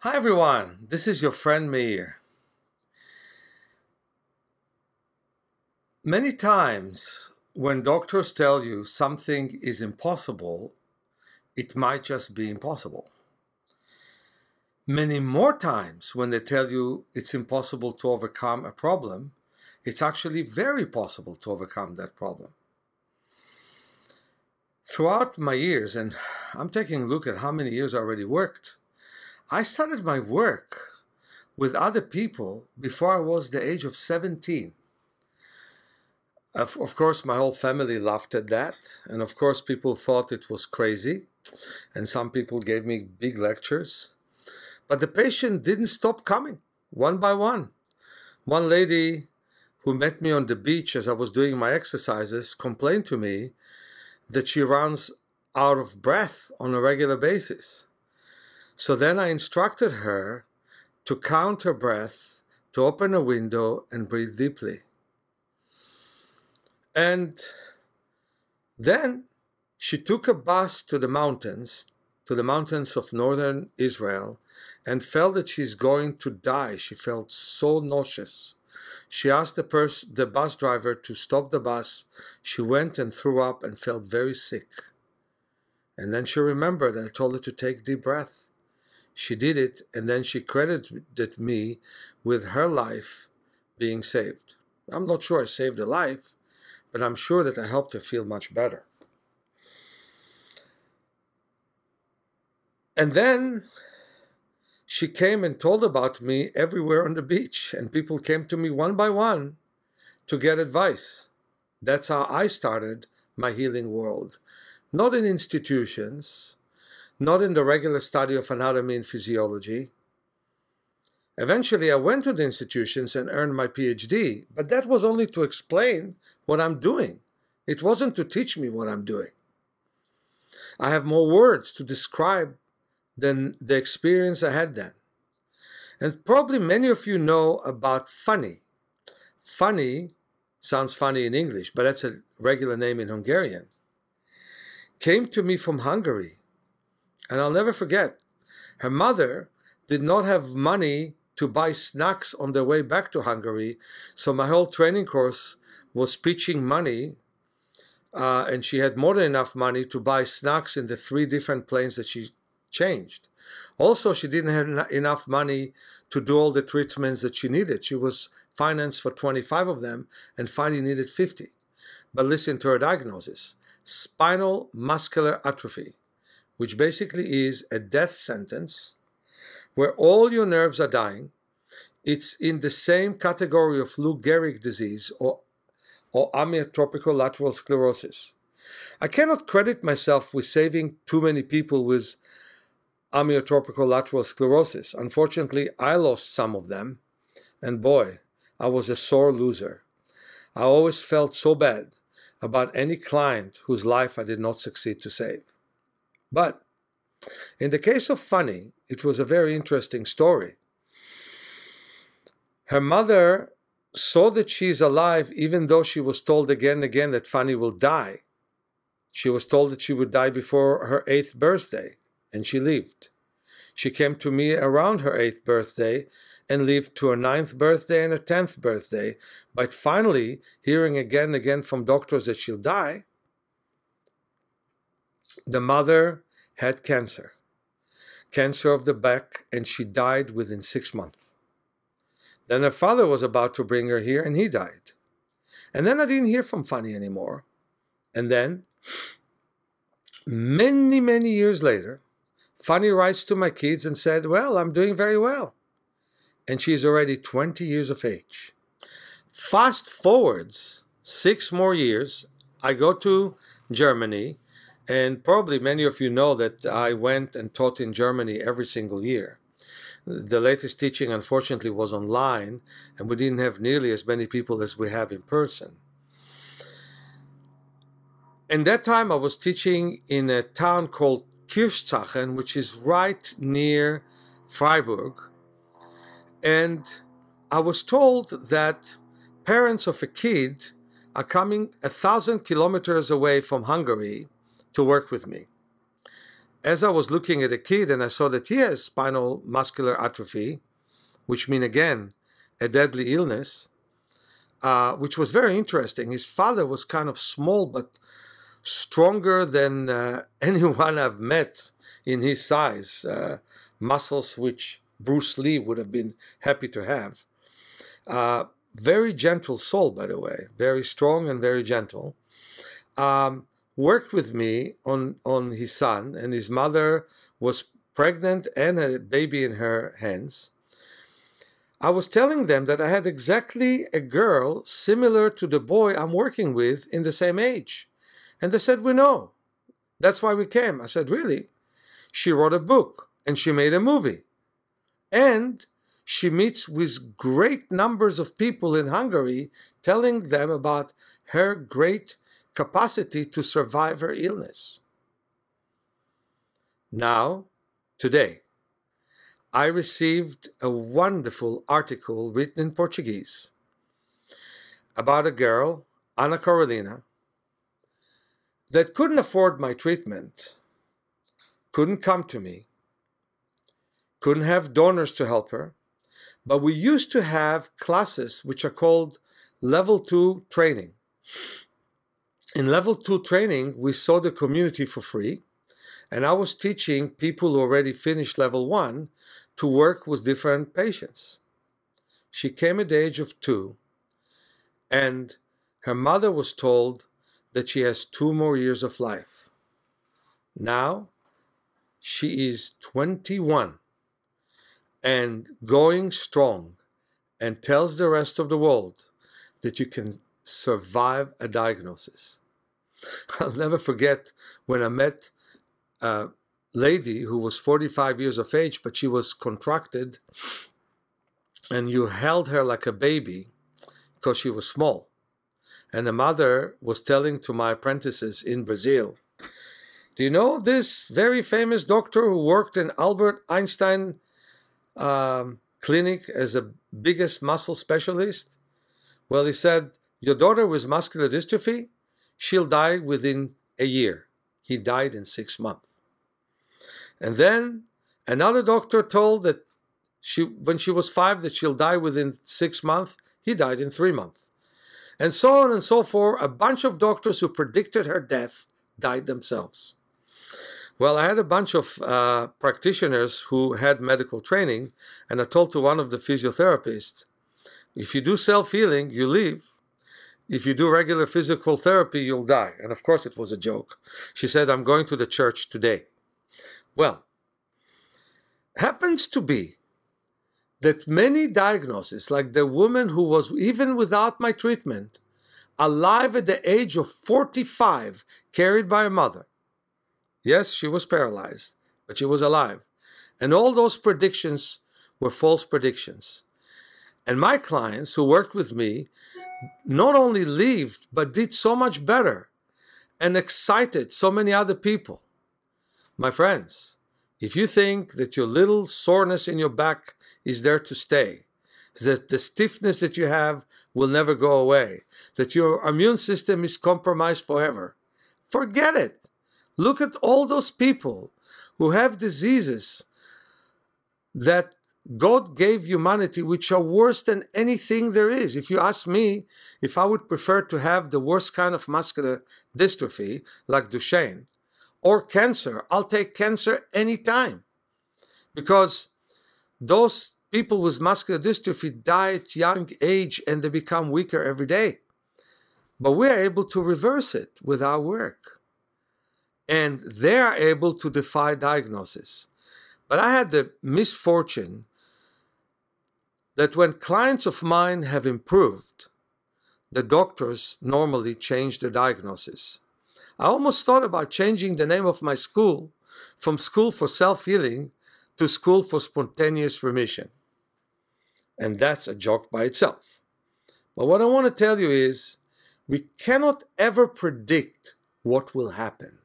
Hi everyone, this is your friend Meir. Many times when doctors tell you something is impossible, it might just be impossible. Many more times when they tell you it's impossible to overcome a problem, it's actually very possible to overcome that problem. Throughout my years, and I'm taking a look at how many years I already worked, I started my work with other people before I was the age of 17. Of course, my whole family laughed at that, and of course, people thought it was crazy, and some people gave me big lectures. But the patient didn't stop coming, one by one. One lady who met me on the beach as I was doing my exercises complained to me that she runs out of breath on a regular basis. So then I instructed her to count her breath, to open a window and breathe deeply. And then she took a bus to the mountains of northern Israel, and felt that she's going to die. She felt so nauseous. She asked the bus driver to stop the bus. She went and threw up and felt very sick. And then she remembered that I told her to take deep breath. She did it, and then she credited me with her life being saved. I'm not sure I saved her life, but I'm sure that I helped her feel much better. And then she came and told about me everywhere on the beach, and people came to me one by one to get advice. That's how I started my healing world. Not in institutions, not in the regular study of anatomy and physiology. Eventually, I went to the institutions and earned my PhD, but that was only to explain what I'm doing. It wasn't to teach me what I'm doing. I have more words to describe than the experience I had then. And probably many of you know about Fannie. Fannie sounds funny in English, but that's a regular name in Hungarian. Came to me from Hungary, and I'll never forget. Her mother did not have money to buy snacks on their way back to Hungary, so my whole training course was pitching money, and she had more than enough money to buy snacks in the 3 different planes that she changed. Also, she didn't have enough money to do all the treatments that she needed. She was financed for 25 of them and finally needed 50. But listen to her diagnosis: spinal muscular atrophy, which basically is a death sentence where all your nerves are dying. It's in the same category of Lou Gehrig disease or amyotrophic lateral sclerosis. I cannot credit myself with saving too many people with amyotrophic lateral sclerosis. Unfortunately, I lost some of them, and boy, I was a sore loser. I always felt so bad about any client whose life I did not succeed to save. But in the case of Fannie, it was a very interesting story. Her mother saw that she is alive, even though she was told again and again that Fannie will die. She was told that she would die before her 8th birthday, and she lived. She came to me around her 8th birthday and lived to her 9th birthday and her 10th birthday. But finally, hearing again and again from doctors that she'll die, the mother had cancer of the back, and she died within 6 months. Then her father was about to bring her here, and he died. And then I didn't hear from Fannie anymore. And then, many, many years later, Fannie writes to my kids and said, well, I'm doing very well. And she's already 20 years of age. Fast forwards 6 more years, I go to Germany, and probably many of you know that I went and taught in Germany every single year. The latest teaching, unfortunately, was online, and we didn't have nearly as many people as we have in person. In that time, I was teaching in a town called Kirchzachen, which is right near Freiburg. And I was told that parents of a kid are coming 1,000 kilometers away from Hungary to work with me. as I was looking at a kid and I saw that he has spinal muscular atrophy, which means, again, a deadly illness, which was very interesting. His father was kind of small, but stronger than anyone I've met in his size. Muscles which Bruce Lee would have been happy to have. Very gentle soul, by the way. Very strong and very gentle. Worked with me on his son, and his mother was pregnant and had a baby in her hands. I was telling them that I had exactly a girl similar to the boy I'm working with in the same age. And they said, we know. That's why we came. I said, really? She wrote a book and she made a movie. And she meets with great numbers of people in Hungary, telling them about her great capacity to survive her illness. Now, today, I received a wonderful article written in Portuguese about a girl, Ana Carolina, that couldn't afford my treatment, couldn't come to me, couldn't have donors to help her, but we used to have classes which are called Level 2 training. In Level 2 training, we saw the community for free, and I was teaching people who already finished Level 1 to work with different patients. She came at the age of 2, and her mother was told that she has 2 more years of life. Now, she is 21 and going strong, and tells the rest of the world that you can survive a diagnosis. I'll never forget when I met a lady who was 45 years of age, but she was contracted, and you held her like a baby because she was small. And the mother was telling to my apprentices in Brazil, do you know this very famous doctor who worked in Albert Einstein clinic as the biggest muscle specialist? Well, he said, your daughter with muscular dystrophy, she'll die within a year. He died in 6 months. And then another doctor told that when she was 5 that she'll die within 6 months. He died in 3 months. And so on and so forth. A bunch of doctors who predicted her death died themselves. Well, I had a bunch of practitioners who had medical training, and I told to one of the physiotherapists, if you do self-healing, you live. If you do regular physical therapy, you'll die. And of course it was a joke. She said, I'm going to the church today. Well, happens to be that many diagnoses, like the woman who was, even without my treatment, alive at the age of 45, carried by a mother. Yes, she was paralyzed, but she was alive. And all those predictions were false predictions. And my clients who worked with me not only lived, but did so much better and excited so many other people. My friends, if you think that your little soreness in your back is there to stay, that the stiffness that you have will never go away, that your immune system is compromised forever, forget it. Look at all those people who have diseases that God gave humanity, which are worse than anything there is. If you ask me if I would prefer to have the worst kind of muscular dystrophy, like Duchenne, or cancer, I'll take cancer anytime. Because those people with muscular dystrophy die at young age and they become weaker every day. But we are able to reverse it with our work. And they are able to defy diagnosis. But I had the misfortune that when clients of mine have improved, the doctors normally change the diagnosis. I almost thought about changing the name of my school from School for Self-Healing to School for Spontaneous Remission. And that's a joke by itself. But what I want to tell you is, we cannot ever predict what will happen.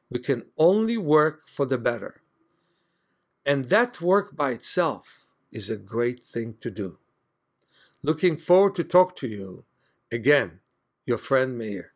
We can only work for the better. And that work by itself is a great thing to do. Looking forward to talk to you again, your friend Meir.